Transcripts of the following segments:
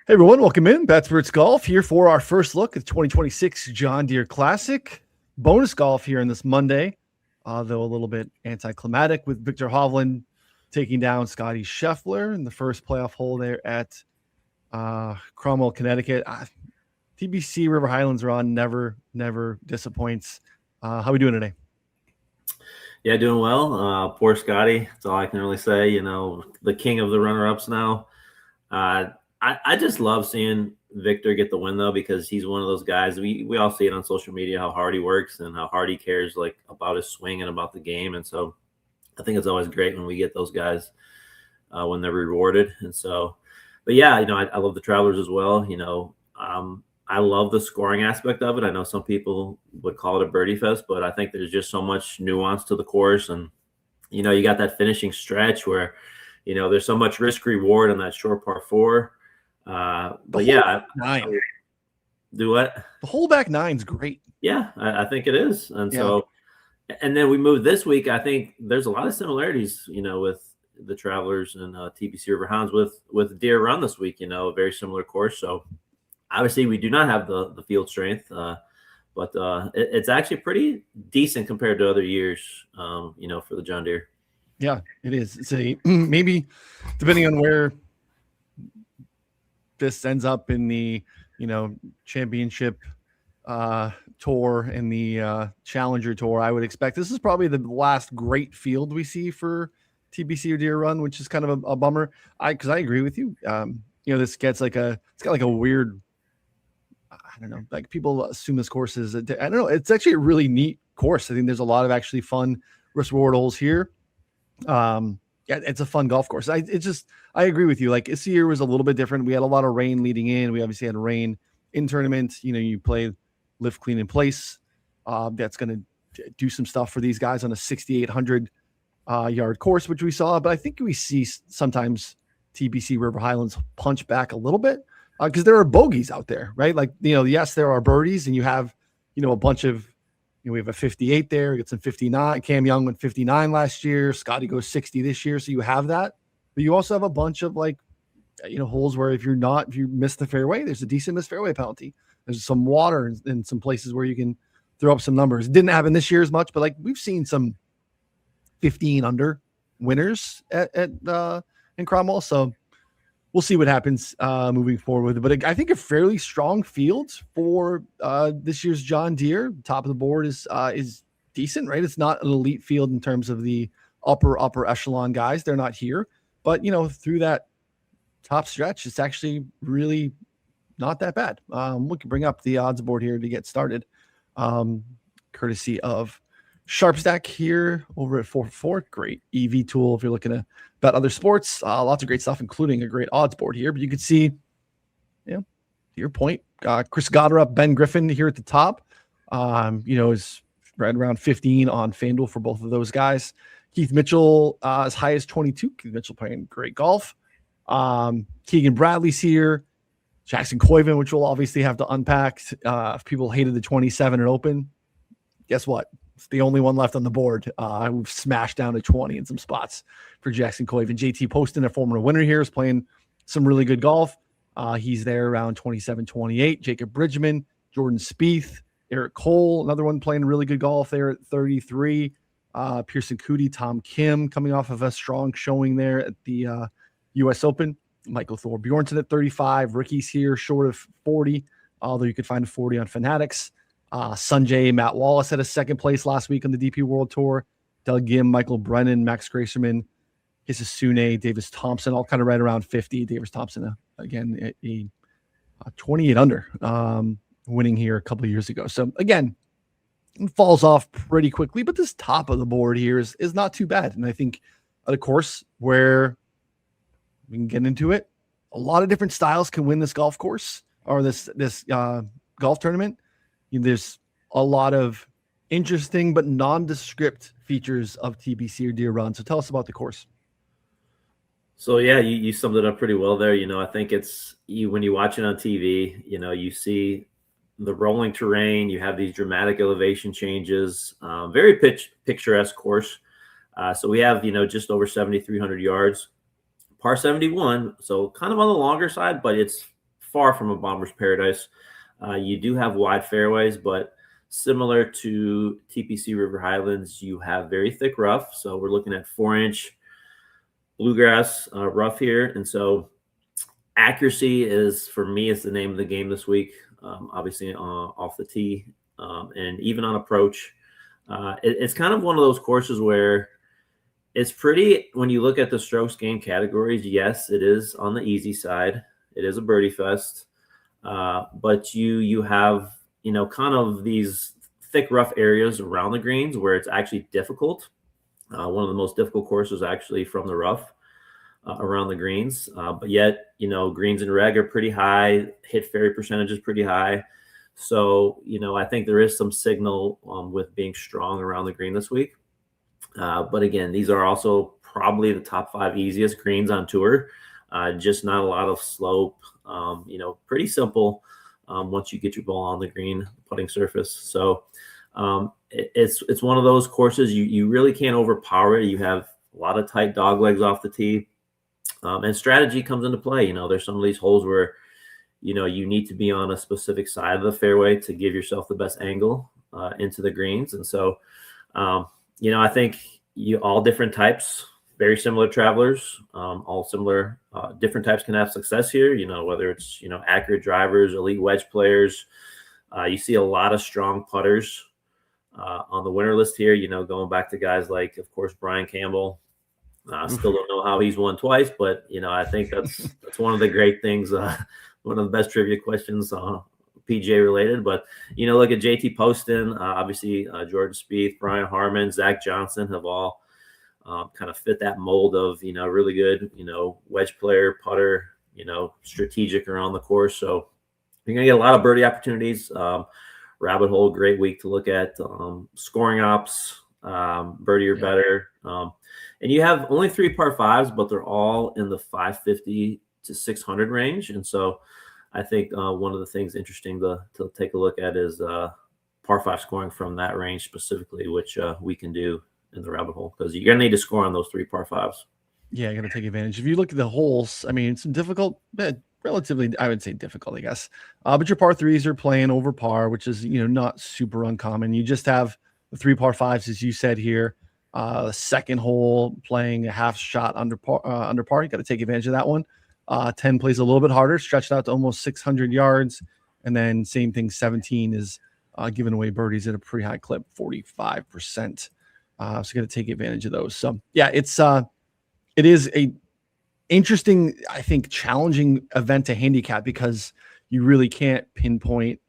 Hey everyone, welcome in. Betsperts Golf here for our first look at 2026 John Deere Classic. Bonus golf here on this Monday, though a little bit anticlimactic with Victor Hovland taking down Scottie Scheffler in the first playoff hole there at Cromwell, Connecticut. TPC River Highlands Run never disappoints. How are we doing today? Yeah, doing well. Poor Scottie. That's all I can really say. You know, the king of the runner-ups now. I just love seeing Victor get the win though, because he's one of those guys. We all see it on social media how hard he works and how hard he cares like about his swing and about the game. And so I think it's always great when we get those guys when they're rewarded. And so, but yeah, you know, I love the Travelers as well. You know, I love the scoring aspect of it. I know some people would call it a birdie fest, but I think there's just so much nuance to the course. And, you know, you got that finishing stretch where, you know, there's so much risk reward on that short par four. But yeah, nine. Do what? The whole back nine's great. Yeah, I think it is. And so, and then we moved this week. I think there's a lot of similarities, you know, with the Travelers and TPC River Hounds with Deere Run this week, you know, a very similar course. So obviously we do not have the field strength, but it's actually pretty decent compared to other years, you know, for the John Deere. Yeah, it is. It's a maybe depending on where this ends up in the, you know, championship tour and the Challenger tour, I would expect this is probably the last great field we see for TPC or Deere Run, which is kind of a bummer. Because I agree with you. You know, this gets like it's got like a weird, I don't know, like people assume this course is, I don't know. It's actually a really neat course. I think there's a lot of actually fun risk reward holes here. Yeah, it's a fun golf course. I agree with you. Like this year was a little bit different. We had a lot of rain leading in. We obviously had rain in tournament. You know, you play lift, clean, in place. That's going to do some stuff for these guys on a 6,800 yard course, which we saw. But I think we see sometimes TPC River Highlands punch back a little bit because there are bogeys out there, right? Like, you know, yes, there are birdies, and you have, you know, a bunch of, you know, we have a 58 there. We get some 59. Cam Young went 59 last year. Scottie goes 60 this year. So you have that. But you also have a bunch of like, you know, holes where if you miss the fairway, there's a decent missed fairway penalty. There's some water in some places where you can throw up some numbers. It didn't happen this year as much, but like we've seen some 15 under winners in Cromwell. So we'll see what happens moving forward. But I think a fairly strong field for this year's John Deere. Top of the board is decent, right? It's not an elite field in terms of the upper echelon guys. They're not here. But, you know, through that top stretch, it's actually really not that bad. We can bring up the odds board here to get started, courtesy of SharpStack here over at 444. Great EV tool if you're looking to bet other sports. Lots of great stuff, including a great odds board here. But you can see, you know, to your point, Chris Gotterup, Ben Griffin here at the top. You know, is right around 15 on FanDuel for both of those guys. Keith Mitchell as high as 22. Keith Mitchell playing great golf. Keegan Bradley's here. Jackson Coivin, which we'll obviously have to unpack. If people hated the 27 and open, guess what? It's the only one left on the board. We've smashed down to 20 in some spots for Jackson Coivin. JT Poston, a former winner here, is playing some really good golf. He's there around 27, 28. Jacob Bridgman, Jordan Spieth, Eric Cole, another one playing really good golf there at 33. Pearson Cootie, Tom Kim coming off of a strong showing there at the U.S. Open. Michael Thorbjørn at 35. Ricky's here short of 40, although you could find a 40 on Fanatics. Sanjay, Matt Wallace had a second place last week on the DP World Tour. Doug Gim, Michael Brennan, Max Gracerman, Hisasune, Davis Thompson, all kind of right around 50. Davis Thompson, again, a 28 under, winning here a couple of years ago. So again, it falls off pretty quickly, but this top of the board here is not too bad. And I think at a course where we can get into it, a lot of different styles can win this golf course or this golf tournament. There's a lot of interesting but nondescript features of TPC or Deere Run. So tell us about the course. So yeah, you summed it up pretty well there. You know, I think it's when you watch it on TV, you know, you see the rolling terrain, you have these dramatic elevation changes, very picturesque course. So we have, you know, just over 7,300 yards, par 71. So kind of on the longer side, but it's far from a bomber's paradise. You do have wide fairways, but similar to TPC River Highlands, you have very thick rough. So we're looking at 4-inch bluegrass rough here. And so accuracy is, for me, is the name of the game this week. Obviously off the tee and even on approach. It's kind of one of those courses where it's pretty, when you look at the strokes gained categories, yes, it is on the easy side. It is a birdie fest. But you have, kind of these thick, rough areas around the greens where it's actually difficult. One of the most difficult courses actually from the rough around the greens. But yet, greens and reg are pretty high. Hit fairy percentage is pretty high. So, I think there is some signal with being strong around the green this week. But again, these are also probably the top 5 easiest greens on tour. Just not a lot of slope, pretty simple once you get your ball on the green putting surface. So it's one of those courses you really can't overpower it. You have a lot of tight dog legs off the tee, and strategy comes into play. There's some of these holes where, you need to be on a specific side of the fairway to give yourself the best angle into the greens. And so, I think all different types, very similar travelers, all similar, different types can have success here, whether it's, accurate drivers, elite wedge players. You see a lot of strong putters on the winner list here, going back to guys like, of course, Brian Campbell. Still don't know how he's won twice, but, I think that's one of the great things, one of the best trivia questions PGA related. But, look at JT Poston, obviously Jordan Spieth, Brian Harmon, Zach Johnson have all kind of fit that mold of, really good, wedge player, putter, strategic around the course. So you're going to get a lot of birdie opportunities. Rabbit hole, great week to look at. Scoring ops, birdie or better. And you have only 3 par 5s, but they're all in the 550 to 600 range. And so I think one of the things interesting to take a look at is par 5 scoring from that range specifically, which we can do in the rabbit hole, because you're going to need to score on those 3 par 5s. Yeah, you're going to take advantage. If you look at the holes, I mean, it's difficult, relatively, I would say difficult, I guess. But your par 3s are playing over par, which is, not super uncommon. You just have the 3 par 5s, as you said here. The second hole playing a half shot under par. You got to take advantage of that one. 10 plays a little bit harder, stretched out to almost 600 yards. And then same thing, 17 is giving away birdies at a pretty high clip, 45%. So you got to take advantage of those. So yeah, it is a interesting, I think, challenging event to handicap, because you really can't pinpoint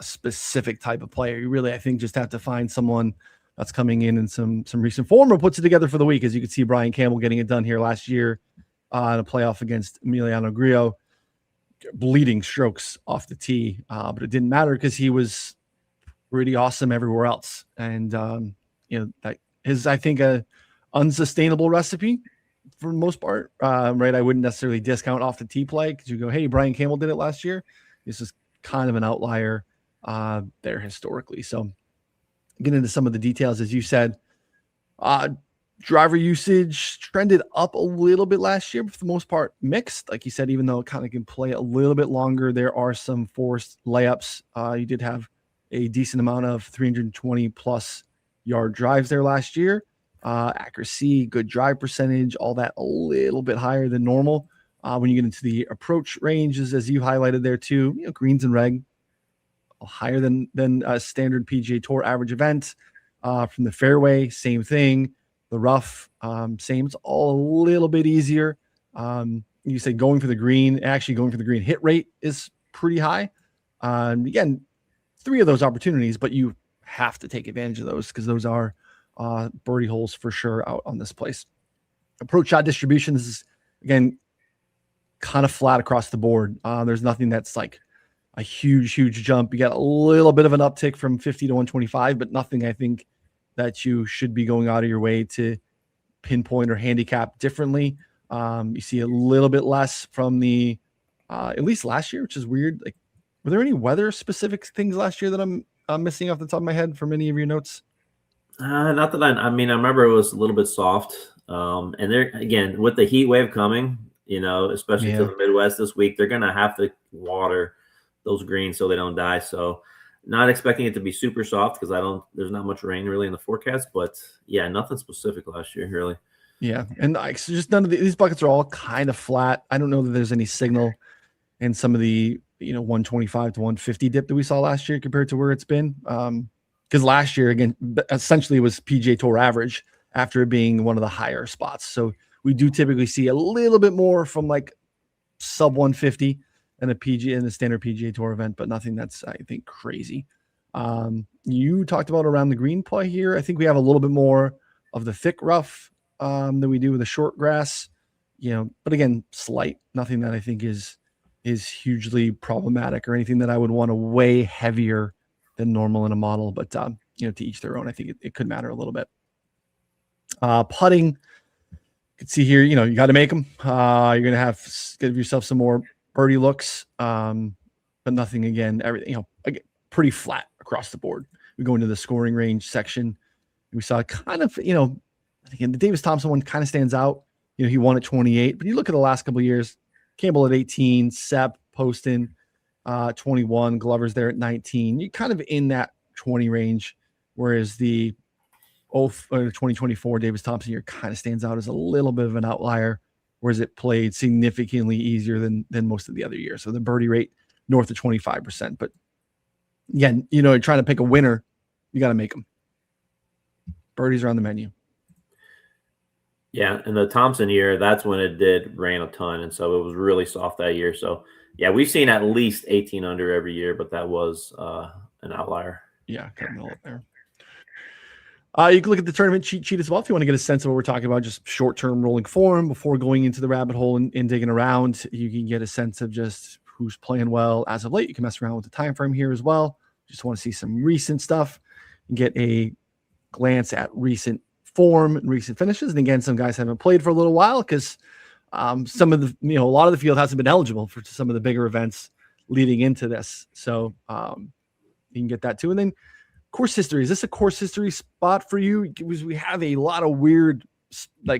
a specific type of player. You really, I think, just have to find someone that's coming in some recent form or puts it together for the week. As you can see, Brian Campbell getting it done here last year in a playoff against Emiliano Grillo, bleeding strokes off the tee. But it didn't matter because he was pretty awesome everywhere else. And, that is, I think, a unsustainable recipe for the most part, right? I wouldn't necessarily discount off the tee play, because you go, hey, Brian Campbell did it last year. This is kind of an outlier there historically. So get into some of the details. As you said, driver usage trended up a little bit last year, but for the most part mixed. Like you said, even though it kind of can play a little bit longer, there are some forced layups. You did have a decent amount of 320 plus yard drives there last year. Accuracy, good drive percentage, all that a little bit higher than normal. When you get into the approach ranges, as you highlighted there too, greens and reg higher than a standard PGA Tour average event. From the fairway, same thing. The rough, same. It's all a little bit easier. You said going for the green. Actually, going for the green hit rate is pretty high. Again, 3 of those opportunities, but you have to take advantage of those, because those are birdie holes for sure out on this place. Approach shot distribution is, again, kind of flat across the board. There's nothing that's like a huge jump. You got a little bit of an uptick from 50 to 125, but nothing, I think, that you should be going out of your way to pinpoint or handicap differently. You see a little bit less from the, at least last year, which is weird. Like, were there any weather specific things last year that I'm missing off the top of my head from any of your notes? Not that I remember it was a little bit soft. And there, again, with the heat wave coming, especially to the Midwest this week. They're going to have to water those greens so they don't die. So not expecting it to be super soft because there's not much rain really in the forecast, but yeah, nothing specific last year really. Yeah. And so just none of these buckets are all kind of flat. I don't know that there's any signal in some of the, 125 to 150 dip that we saw last year compared to where it's been. Because last year, again, essentially it was PGA Tour average after it being one of the higher spots. So we do typically see a little bit more from like sub 150 in the standard PGA Tour event, but nothing that's, I think, crazy. You talked about around the green play here. I think we have a little bit more of the thick rough than we do with the short grass, but again, slight, nothing that I think is hugely problematic or anything that I would want to weigh heavier than normal in a model, but to each their own. I think it could matter a little bit. Putting, you can see here, you got to make them. You're going to give yourself some more birdie looks, but nothing, again, everything, again, pretty flat across the board. We go into the scoring range section. We saw kind of, again, the Davis Thompson one kind of stands out. He won at 28, but you look at the last couple of years, Campbell at 18, Sepp, Poston, 21, Glover's there at 19. You're kind of in that 20 range, whereas the 2024 Davis Thompson year kind of stands out as a little bit of an outlier, whereas it played significantly easier than most of the other years. So the birdie rate north of 25%. But again, trying to pick a winner, you got to make them. Birdies are on the menu. Yeah, in the Thompson year, that's when it did rain a ton, and so it was really soft that year. So, yeah, we've seen at least 18 under every year, but that was an outlier. Yeah, kind of middle up there. You can look at the tournament cheat sheet as well if you want to get a sense of what we're talking about, just short-term rolling form before going into the rabbit hole and digging around. You can get a sense of just who's playing well as of late. You can mess around with the time frame here as well. Just want to see some recent stuff and get a glance at recent form and recent finishes. And again, some guys haven't played for a little while because some of the, a lot of the field hasn't been eligible for some of the bigger events leading into this. So you can get that too. And then course history. Is this a course history spot for you? Because we have a lot of weird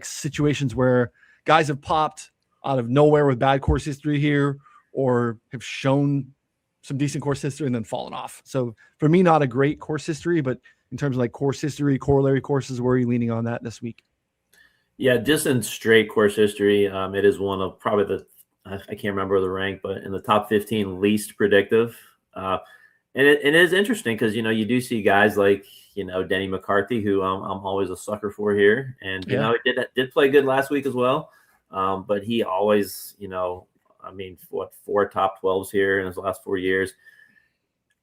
situations where guys have popped out of nowhere with bad course history here, or have shown some decent course history and then fallen off. So for me, not a great course history, but in terms of course history, corollary courses, where are you leaning on that this week? Yeah, just in straight course history, it is one of probably I can't remember the rank, but in the top 15 least predictive. And it is interesting because, you do see guys like, Denny McCarthy, who I'm always a sucker for here. And, he did play good last week as well. But he always, 4 top 12s here in his last 4 years.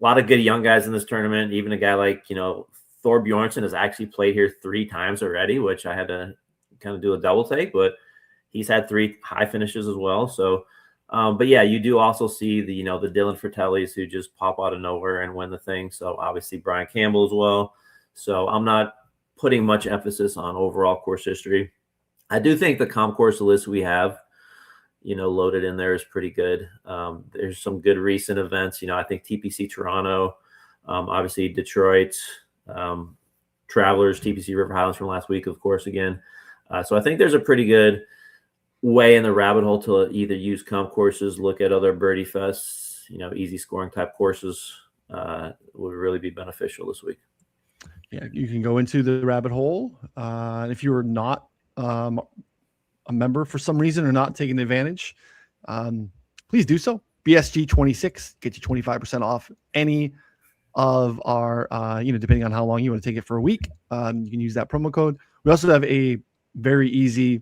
A lot of good young guys in this tournament. Even a guy like, Thorbjørn has actually played here 3 times already, which I had to kind of do a double take, but he's had 3 high finishes as well. So, but yeah, you do also see the Dylan Fratellis who just pop out of nowhere and win the thing. So obviously Brian Campbell as well. So I'm not putting much emphasis on overall course history. I do think the comp course list we have, loaded in there is pretty good. There's some good recent events. I think TPC Toronto, obviously Detroit, Travelers, TPC River Highlands from last week, of course, again. So I think there's a pretty good way in the rabbit hole to either use comp courses, look at other birdie fests, easy scoring type courses would really be beneficial this week. Yeah, you can go into the rabbit hole. If you are not a member for some reason or not taking advantage, please do so. BSG 26 get you 25% off any of our, depending on how long you want to take it for a week. You can use that promo code. We also have a very easy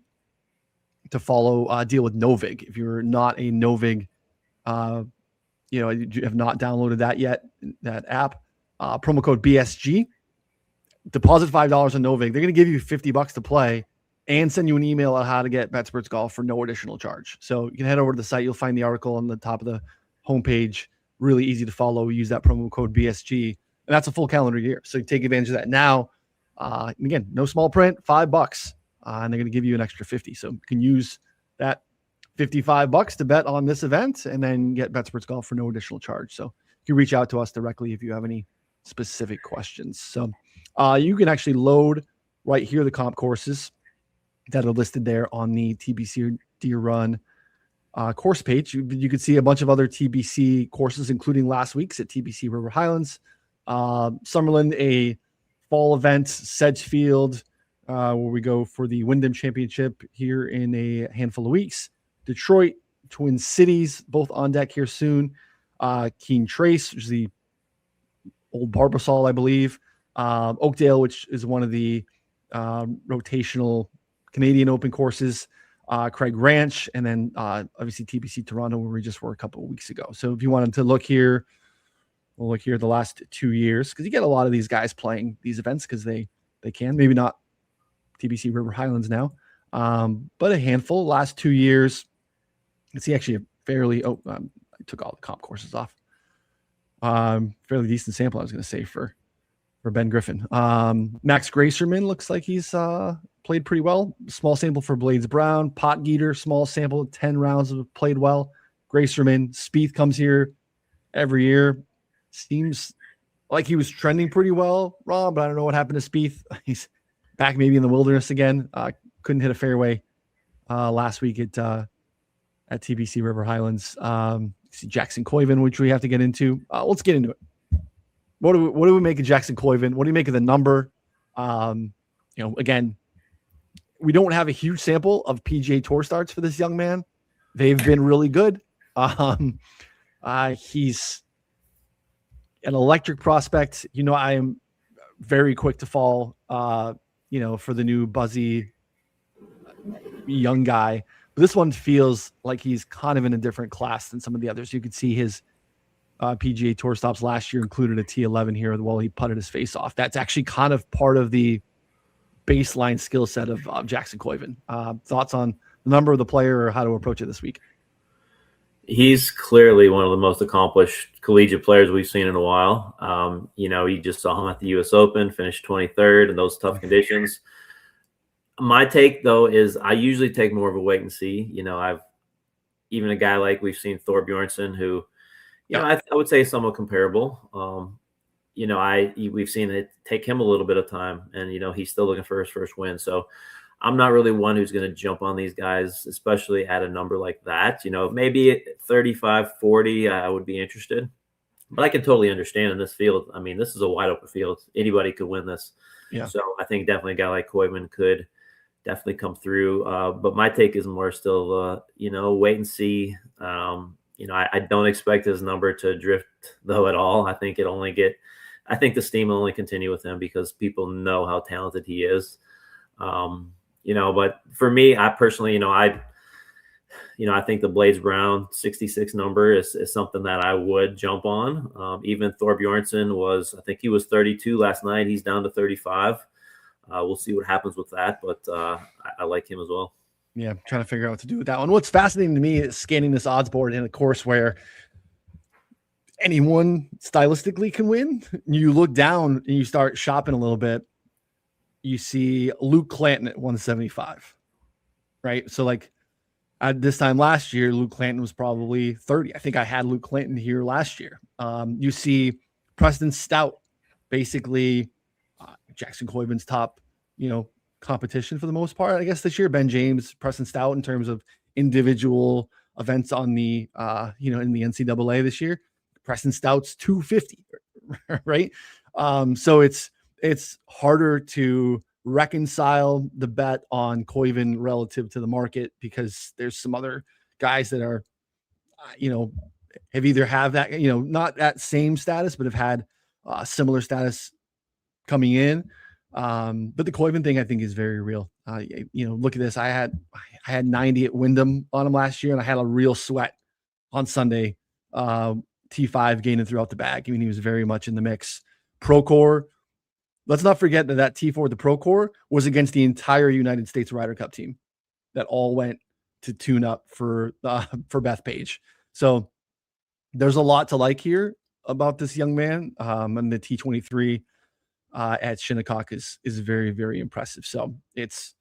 to follow deal with Novig. If you're not a Novig, you have not downloaded that yet, that app, promo code BSG, deposit $5 on Novig. They're going to give you $50 to play and send you an email on how to get Betsperts Golf for no additional charge. So you can head over to the site. You'll find the article on the top of the homepage. Really easy to follow. Use that promo code BSG, and that's a full calendar year. So you take advantage of that now. Again, no small print, $5, and they're going to give you an extra 50. So you can use that $55 to bet on this event, and then get Betsperts Golf for no additional charge. So you can reach out to us directly if you have any specific questions. So you can actually load right here the comp courses that are listed there on the TPC Deere Run course page, you could see a bunch of other TBC courses, including last week's at TBC River Highlands, Summerlin, a fall event, Sedgefield, where we go for the Wyndham Championship here in a handful of weeks. Detroit, Twin Cities, both on deck here soon. Keene Trace, which is the old Barbasol, I believe. Oakdale, which is one of the rotational Canadian Open courses. Craig Ranch, and then obviously TPC Toronto, where we just were a couple of weeks ago. So if you wanted to look here, we'll look here the last 2 years, because you get a lot of these guys playing these events because they can. Maybe not TBC River Highlands now, but a handful. Last 2 years, you can see actually a fairly, I took all the comp courses off. Fairly decent sample, I was going to say, for Ben Griffin. Max Gracerman looks like he's played pretty well. Small sample for Blades Brown. Potgieter, small sample, 10 rounds have played well. Gracerman. Spieth comes here every year. Seems like he was trending pretty well, Rob, but I don't know what happened to Spieth. He's back maybe in the wilderness again. Couldn't hit a fairway last week at TBC River Highlands. See Jackson Coivin, which we have to get into. Let's get into it. What do we make of Jackson Coivin? What do you make of the number? Again, we don't have a huge sample of PGA Tour starts for this young man. They've been really good. He's an electric prospect. I am very quick to fall, for the new buzzy young guy. But this one feels like he's kind of in a different class than some of the others. You could see his PGA Tour stops last year included a T11 here while he putted his face off. That's actually kind of part of the baseline skill set of Jackson Coivin. Thoughts on the number of the player or how to approach it this week? He's clearly one of the most accomplished collegiate players we've seen in a while. You just saw him at the U.S. Open, finished 23rd in those tough conditions. My take, though, is I usually take more of a wait and see. I've even a guy like we've seen Thorbjørn, who, I would say somewhat comparable. We've seen it take him a little bit of time, and he's still looking for his first win. So I'm not really one who's going to jump on these guys, especially at a number like that. Maybe at 35, 40, I would be interested. But I can totally understand in this field. I mean, this is a wide open field. Anybody could win this. Yeah. So I think definitely a guy like Coivin could definitely come through. But my take is more still, wait and see. I don't expect his number to drift, though, at all. I think I think the steam will only continue with him because people know how talented he is. But for me, I personally, I think the Blades Brown 66 number is something that I would jump on. Even Thorbjørn I think he was 32 last night. He's down to 35. We'll see what happens with that, but I like him as well. Yeah, I'm trying to figure out what to do with that one. What's fascinating to me is scanning this odds board in a course where anyone stylistically can win. You look down and you start shopping a little bit. You see Luke Clanton at 175, right? So like at this time last year, Luke Clanton was probably 30. I think I had Luke Clanton here last year. You see Preston Stout, basically Jackson Coivin's top, competition for the most part, I guess this year. Ben James, Preston Stout in terms of individual events on the, in the NCAA this year. Preston Stout's 250, right? So it's harder to reconcile the bet on Coivin relative to the market because there's some other guys that are, have either have that, not that same status, but have had similar status coming in. But the Coivin thing I think is very real. Look at this. I had 90 at Wyndham on him last year, and I had a real sweat on Sunday. T5 gaining throughout the bag. I mean, he was very much in the mix. Procore. Let's not forget that T4, the Procore, was against the entire United States Ryder Cup team that all went to tune up for Bethpage. So there's a lot to like here about this young man. And the T23 at Shinnecock is very, very impressive. So it's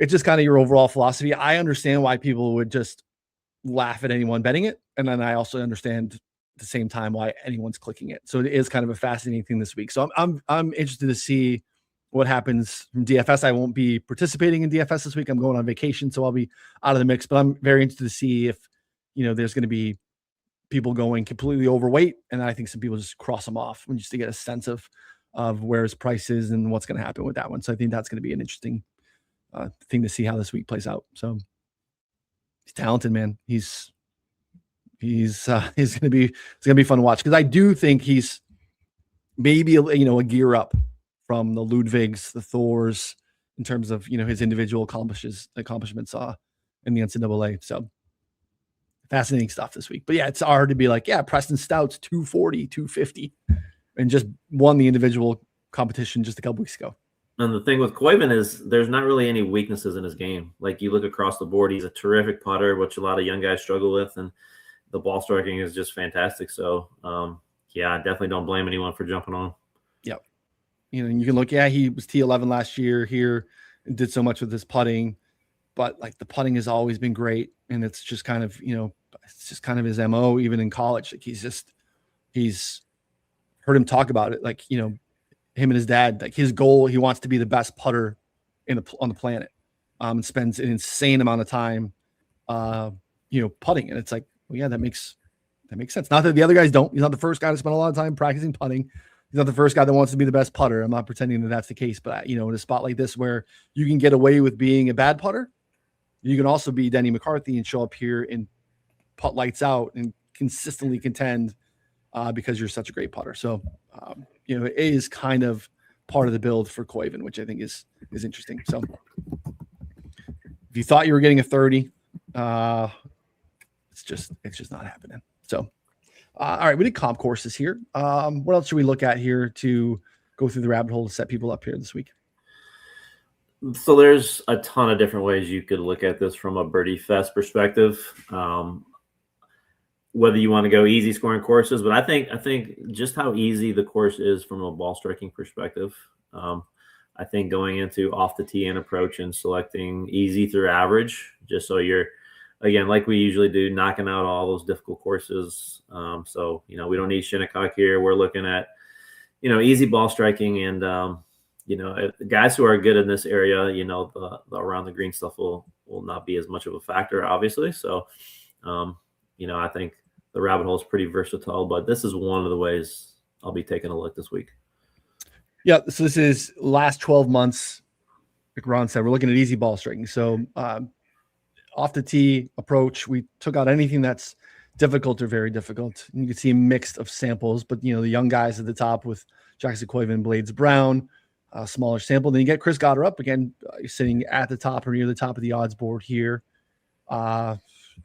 just kind of your overall philosophy. I understand why people would just laugh at anyone betting it. And then I also understand at the same time why anyone's clicking it. So it is kind of a fascinating thing this week. So I'm interested to see what happens from DFS. I won't be participating in DFS this week. I'm going on vacation, so I'll be out of the mix, but I'm very interested to see if, there's going to be people going completely overweight. And I think some people just cross them off just to get a sense of where his price is and what's going to happen with that one. So I think that's going to be an interesting thing to see how this week plays out. So he's talented, man. He's going to be fun to watch, because I do think he's maybe a gear up from the Ludwigs, the Thors, in terms of his individual accomplishments in the NCAA. So fascinating stuff this week. But yeah, it's hard to be like, yeah, Preston Stout's 240, 250, and just won the individual competition just a couple weeks ago. And the thing with Coivin is there's not really any weaknesses in his game. Like, you look across the board, he's a terrific putter, which a lot of young guys struggle with, and the ball striking is just fantastic. So, yeah, I definitely don't blame anyone for jumping on. Yep. You can look, he was T11 last year here and did so much with his putting, but like the putting has always been great. And it's just kind of, it's just kind of his MO, even in college. Like he's heard him talk about it. Like, him and his dad, like his goal, he wants to be the best putter on the planet, and spends an insane amount of time, putting. And it's like, well, yeah, that makes sense. Not that the other guys don't. He's not the first guy to spend a lot of time practicing putting. He's not the first guy that wants to be the best putter. I'm not pretending that that's the case, but in a spot like this where you can get away with being a bad putter, you can also be Denny McCarthy and show up here and putt lights out and consistently contend because you're such a great putter. So, it is kind of part of the build for Coivin, which I think is interesting. So if you thought you were getting a 30, it's just not happening. So, all right, we did comp courses here. What else should we look at here to go through the rabbit hole to set people up here this week? So there's a ton of different ways you could look at this from a Birdie Fest perspective. Whether you want to go easy scoring courses, but I think just how easy the course is from a ball striking perspective. I think going into off the tee and approach and selecting easy through average, just so you're, again, like we usually do, knocking out all those difficult courses. So, we don't need Shinnecock here. We're looking at, easy ball striking, and, guys who are good in this area, the around the green stuff will not be as much of a factor, obviously. So, I think the rabbit hole is pretty versatile, but this is one of the ways I'll be taking a look this week. Yeah. So this is last 12 months. Like Ron said, we're looking at easy ball striking. So off the tee approach, we took out anything that's difficult or very difficult. And you can see a mix of samples, but the young guys at the top with Jackson Coivin, Blades Brown, smaller sample. Then you get Chris Gotterup again, sitting at the top or near the top of the odds board here.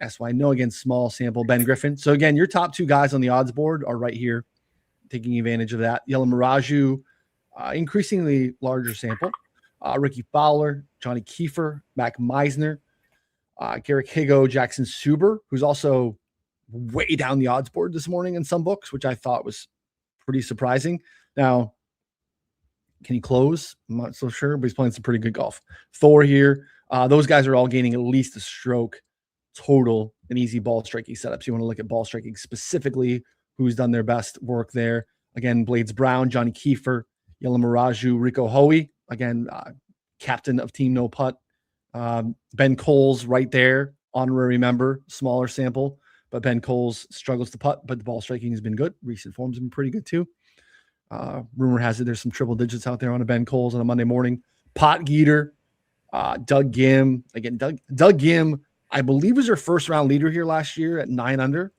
That's why I know, again, small sample, Ben Griffin. So again, your top two guys on the odds board are right here, taking advantage of that. Yellow Miraju, increasingly larger sample. Ricky Fowler, Johnny Kiefer, Mac Meisner, Garrick Higo, Jackson Suber, who's also way down the odds board this morning in some books, which I thought was pretty surprising. Now, can he close? I'm not so sure, but he's playing some pretty good golf. Thor here. Those guys are all gaining at least a stroke total in easy ball striking setups. You want to look at ball striking specifically, who's done their best work there. Again, Blades Brown, Johnny Kiefer, Yellow Miraju, Rico Hoey, again, captain of Team No Putt. Ben Coles right there, honorary member, smaller sample, but Ben Coles struggles to putt, but the ball striking has been good. Recent form's been pretty good too. Rumor has it there's some triple digits out there on a Ben Coles on a Monday morning. Pot Geeter, Doug Gim. Again, Doug Gim, I believe, was your first round leader here last year at 9 under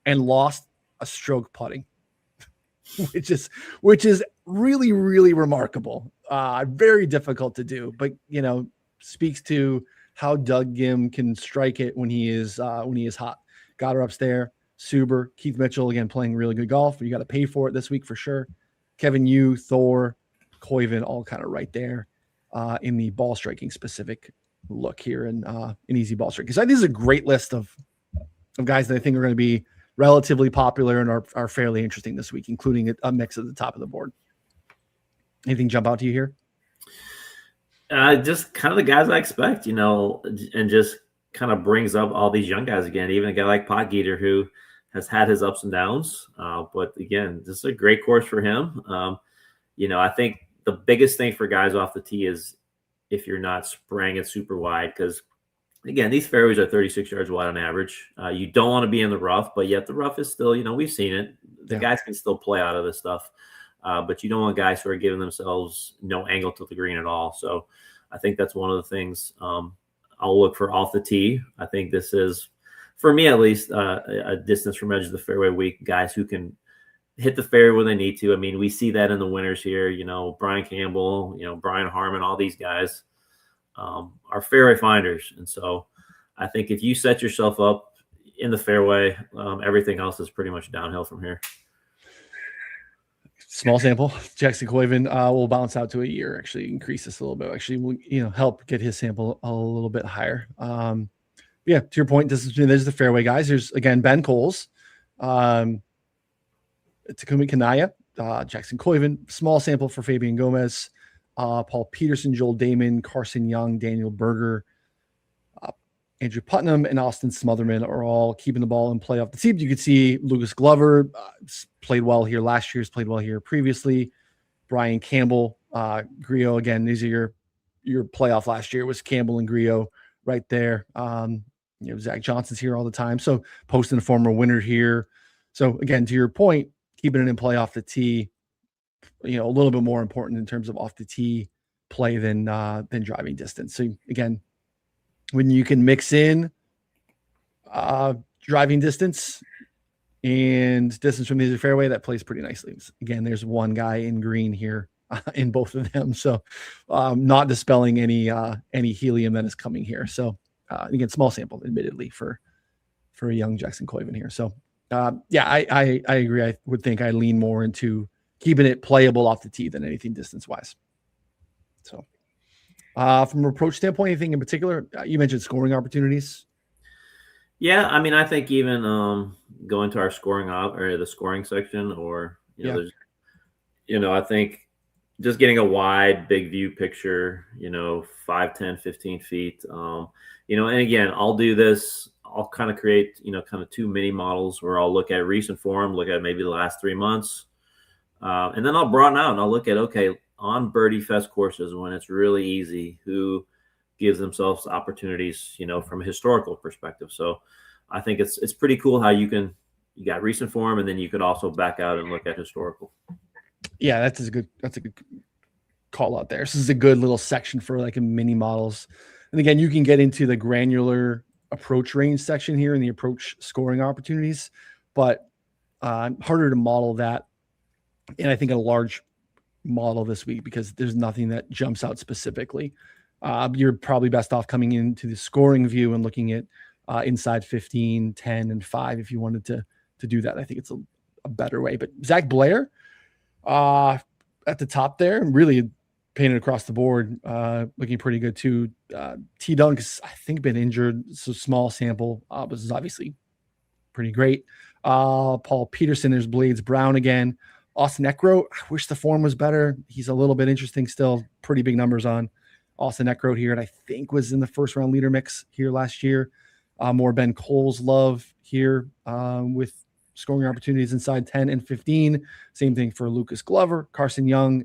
and lost a stroke putting, which is really, really remarkable. Very difficult to do, but speaks to how Doug Gim can strike it when he is hot. Gotterup's there. Suber, Keith Mitchell, again, playing really good golf, but you got to pay for it this week for sure. Kevin Yu, Thor, Coivin, all kind of right there in the ball striking specific look here in easy ball striking. So this is a great list of guys that I think are going to be relatively popular and are fairly interesting this week, including a mix at the top of the board. Anything jump out to you here? Just kind of the guys I expect, and just kind of brings up all these young guys again, even a guy like Pot Geeter, who has had his ups and downs. But again, this is a great course for him. I think the biggest thing for guys off the tee is if you're not spraying it super wide, because again, these fairways are 36 yards wide on average. You don't want to be in the rough, but yet the rough is still, we've seen it. The guys can still play out of this stuff, but you don't want guys who are giving themselves no angle to the green at all. So I think that's one of the things I'll look for off the tee. I think this is, for me at least, a distance from edge of the fairway week, guys who can hit the fairway when they need to. I mean, we see that in the winners here, Brian Campbell, Brian Harmon, all these guys are fairway finders. And so I think if you set yourself up in the fairway, everything else is pretty much downhill from here. Small sample. Jackson Coivin will bounce out to a year, actually increase this a little bit. Actually, will help get his sample a little bit higher. Yeah, to your point, there's the fairway guys. There's, again, Ben Coles, Takumi Kanaya, Jackson Coivin, small sample for Fabian Gomez, Paul Peterson, Joel Damon, Carson Young, Daniel Berger, Andrew Putnam, and Austin Smotherman are all keeping the ball in play off the tee. You could see Lucas Glover played well here last year, has played well here previously. Brian Campbell, Griot, again, these are your playoff last year was Campbell and Griot right there. Zach Johnson's here all the time. So posting a former winner here. So again, to your point, keeping it in play off the tee, a little bit more important in terms of off the tee play than driving distance. So again, when you can mix in driving distance and distance from the fairway, that plays pretty nicely. Again, there's one guy in green here in both of them. So not dispelling any helium that is coming here. So again, small sample, admittedly, for a young Jackson Coivin here. So I agree. I would think I lean more into keeping it playable off the tee than anything distance wise. So from an approach standpoint, anything in particular? You mentioned scoring opportunities. Yeah, I mean, I think even going to our scoring or the scoring section, or there's, I think just getting a wide, big view picture, 5, 10, 15 feet, and again, I'll do this. I'll kind of create, kind of 2 mini models where I'll look at recent form, look at maybe the last 3 months, and then I'll broaden out and I'll look at, okay, on Birdie Fest courses when it's really easy, who gives themselves opportunities, from a historical perspective. So I think it's pretty cool how you got recent form, and then you could also back out and look at historical. Yeah, that's a good call out there. This is a good little section for like a mini models. And again, you can get into the granular approach range section here and the approach scoring opportunities, but harder to model that. And I think a large model this week because there's nothing that jumps out specifically. You're probably best off coming into the scoring view and looking at inside 15, 10, and 5 if you wanted to do that. I think it's a better way. But Zach Blair at the top there, really painted across the board, looking pretty good too. T. Dunk's, I think, been injured, so small sample, but this is obviously pretty great. Paul Peterson, there's Blades Brown again. Austin Eckroat, I wish the form was better. He's a little bit interesting still. Pretty big numbers on Austin Eckroat here, and I think was in the first round leader mix here last year. More Ben Coles love here with scoring opportunities inside 10 and 15. Same thing for Lucas Glover, Carson Young,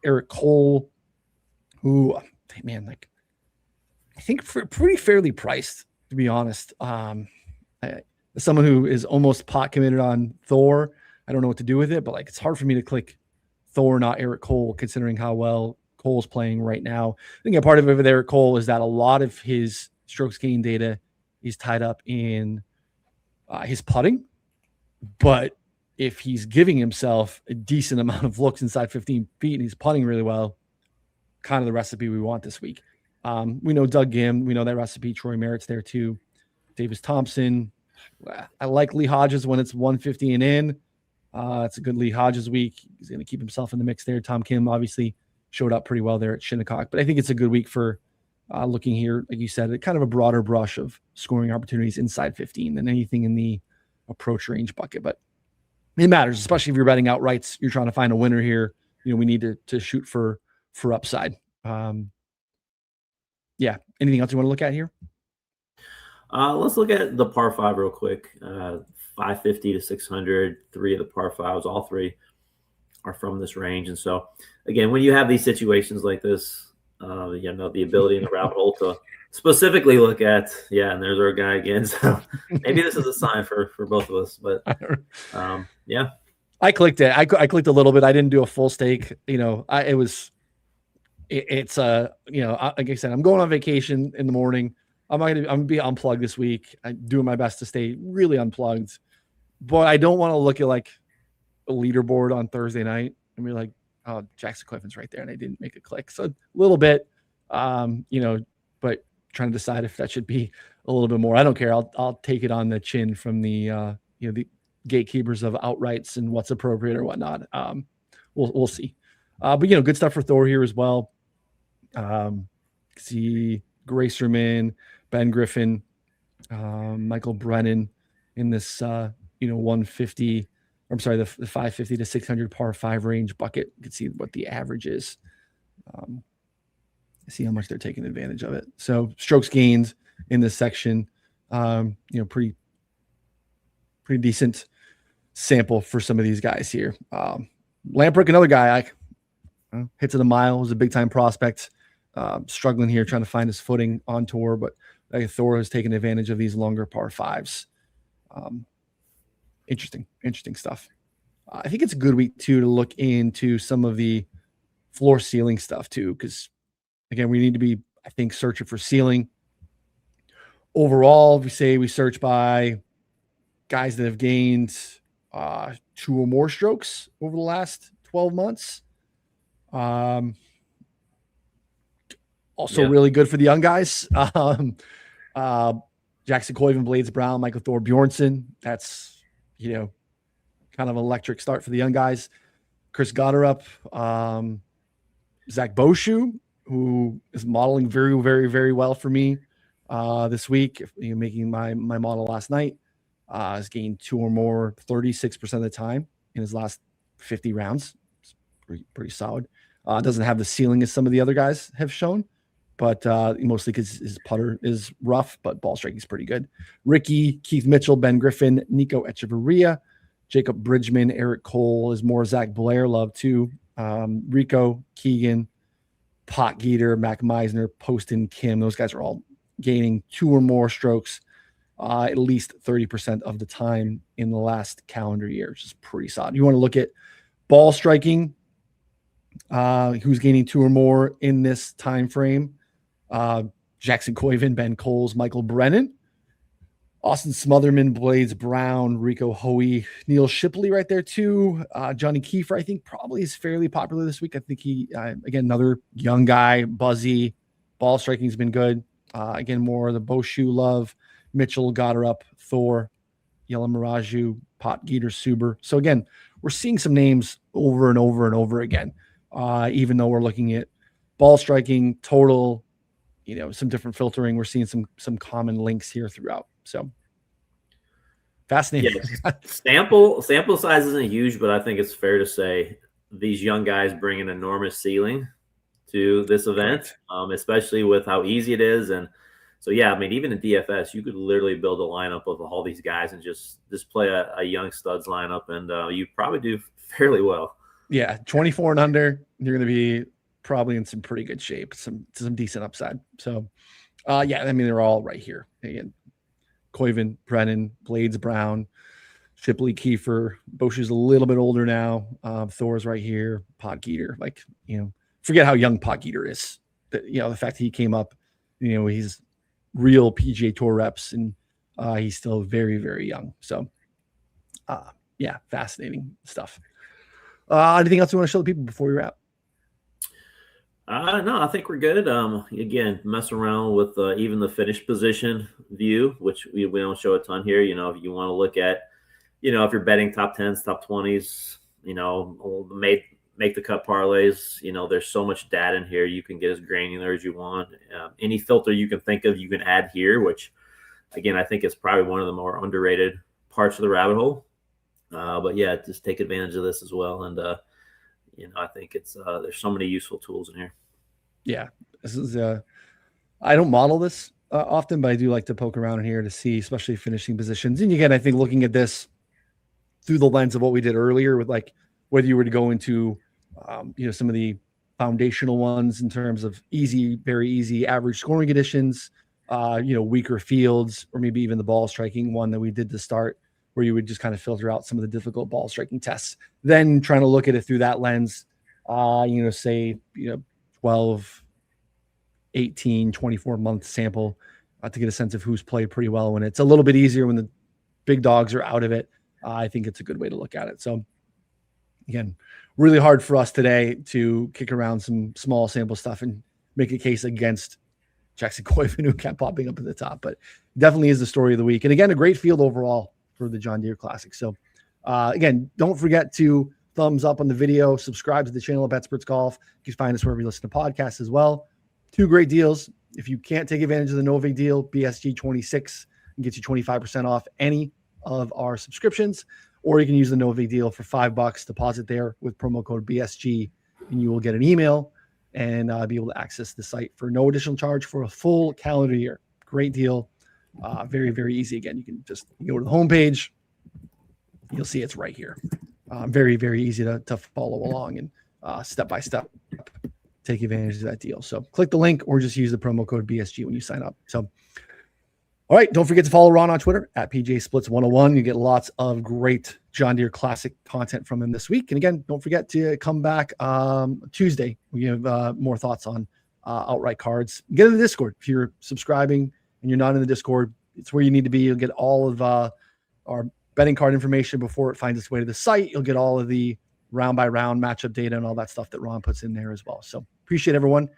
Eric Cole, who, man, like I think pretty fairly priced, to be honest. As someone who is almost pot committed on Thor, I don't know what to do with it, but like it's hard for me to click Thor, not Eric Cole, considering how well Cole's playing right now. I think a part of it with Eric Cole is that a lot of his strokes gain data is tied up in his putting. But if he's giving himself a decent amount of looks inside 15 feet and he's putting really well, kind of the recipe we want this week. We know Doug Gim. We know that recipe. Troy Merritt's there too. Davis Thompson. I like Lee Hodges when it's 150 and in. It's a good Lee Hodges week. He's going to keep himself in the mix there. Tom Kim obviously showed up pretty well there at Shinnecock. But I think it's a good week for looking here, like you said, at kind of a broader brush of scoring opportunities inside 15 than anything in the approach range bucket. But it matters, especially if you're betting outrights. You're trying to find a winner here. We need to shoot for upside. Yeah. Anything else you want to look at here? Let's look at the par 5 real quick. 550 to 600, 3 of the par 5s, all 3. are from this range. And so, again, when you have these situations like this, the ability in the rabbit hole to specifically look at, and there's our guy again. So maybe this is a sign for both of us. But I clicked it. I clicked a little bit. I didn't do a full stake. Like I said, I'm going on vacation in the morning. I'm gonna be unplugged this week. I'm doing my best to stay really unplugged, but I don't want to look at like a leaderboard on Thursday night and be like, oh, Jackson Coivin's right there, and I didn't make a click. So a little bit, but trying to decide if that should be a little bit more. I don't care. I'll take it on the chin from the the gatekeepers of outrights and what's appropriate or whatnot. We'll see. But good stuff for Thor here as well. See Gracerman, Ben Griffin, Michael Brennan in this 150. I'm sorry, the 550 to 600 par 5 range bucket. You can see what the average is. See how much they're taking advantage of it. So strokes gained in this section, pretty decent sample for some of these guys here. Lamprick, another guy, hits it a mile, was a big time prospect. Struggling here, trying to find his footing on tour, but Thor has taken advantage of these longer par 5s. Interesting stuff. I think it's a good week too to look into some of the floor ceiling stuff too, because again, we need to be, I think, searching for ceiling. Overall, if we say we search by guys that have gained 2 or more strokes over the last 12 months. Also really good for the young guys. Jackson Coivin, Blades Brown, Michael Thorbjørn. That's, kind of an electric start for the young guys. Chris Gotterup, Zach Boshu, who is modeling very, very, very well for me this week, making my model last night. Has gained 2 or more 36% of the time in his last 50 rounds. It's pretty solid. Doesn't have the ceiling as some of the other guys have shown, but mostly because his putter is rough, but ball striking is pretty good. Ricky, Keith Mitchell, Ben Griffin, Nico Echeverria, Jacob Bridgman, Eric Cole is more Zach Blair love too. Rico, Keegan, Pot Geeter, Mac Meisner, Poston, Kim. Those guys are all gaining 2 or more strokes at least 30% of the time in the last calendar year, which is pretty solid. You want to look at ball striking, who's gaining 2 or more in this time frame. Jackson Coivin, Ben Coles, Michael Brennan, Austin Smotherman, Blades Brown, Rico Hoey, Neil Shipley right there too. Johnny Kiefer, I think probably is fairly popular this week. I think he, again, another young guy, buzzy, ball striking has been good. Again, more of the Boshu love, Mitchell, Gotterup, Thor, Yella Miraju, Pot Geeter, Suber. So again, we're seeing some names over and over and over again, even though we're looking at ball striking, total, some different filtering. We're seeing some common links here throughout. So fascinating. Yeah, sample size isn't huge, but I think it's fair to say these young guys bring an enormous ceiling to this event, especially with how easy it is. And so, even in DFS, you could literally build a lineup of all these guys and just play a young studs lineup, and you probably do fairly well. Yeah, 24 and under, you're going to be probably in some pretty good shape, some decent upside. So, they're all right here. Again, Coivin, Brennan, Blades Brown, Shipley, Kiefer. Boshu's a little bit older now. Thor's right here. Pot Geeter, forget how young Pot Geeter is. The fact that he came up, he's real PGA Tour reps, and he's still very, very young. So, fascinating stuff. Anything else you want to show the people before we wrap? No, I think we're good. Again, mess around with even the finished position view, which we don't show a ton here. If you want to look at, if you're betting top 10s, top 20s, make the cut parlays. There's so much data in here. You can get as granular as you want. Any filter you can think of, you can add here, which, again, I think is probably one of the more underrated parts of the rabbit hole. Just take advantage of this as well. And, I think it's there's so many useful tools in here. Yeah, this is I don't model this often, but I do like to poke around in here to see, especially finishing positions. And again, I think looking at this through the lens of what we did earlier with whether you were to go into, some of the foundational ones in terms of easy, very easy average scoring conditions, weaker fields, or maybe even the ball striking one that we did to start, where you would just kind of filter out some of the difficult ball striking tests. Then trying to look at it through that lens, say 12, 18, 24 month sample to get a sense of who's played pretty well when it's a little bit easier when the big dogs are out of it. I think it's a good way to look at it. So again, really hard for us today to kick around some small sample stuff and make a case against Jackson Coivin, who kept popping up at the top, but definitely is the story of the week. And again, a great field overall for the John Deere Classic. So again, don't forget to thumbs up on the video, subscribe to the channel at Betsperts Golf. You can find us wherever you listen to podcasts as well. 2 great deals. If you can't take advantage of the Novig deal, BSG 26 and get you 25% off any of our subscriptions, or you can use the Novig deal for $5, deposit there with promo code BSG, and you will get an email and be able to access the site for no additional charge for a full calendar year. Great deal. Very, very easy. Again, you can just go to the homepage. You'll see it's right here. Very, very easy to follow along and step by step take advantage of that deal. So click the link or just use the promo code BSG when you sign up. So, all right. Don't forget to follow Ron on Twitter at PJ_Splits101. You get lots of great John Deere Classic content from him this week. And again, don't forget to come back Tuesday. We have more thoughts on outright cards. Get in the Discord. If you're subscribing and you're not in the Discord, it's where you need to be. You'll get all of our betting card information before it finds its way to the site. You'll get all of the round by round matchup data and all that stuff that Ron puts in there as well. So appreciate everyone.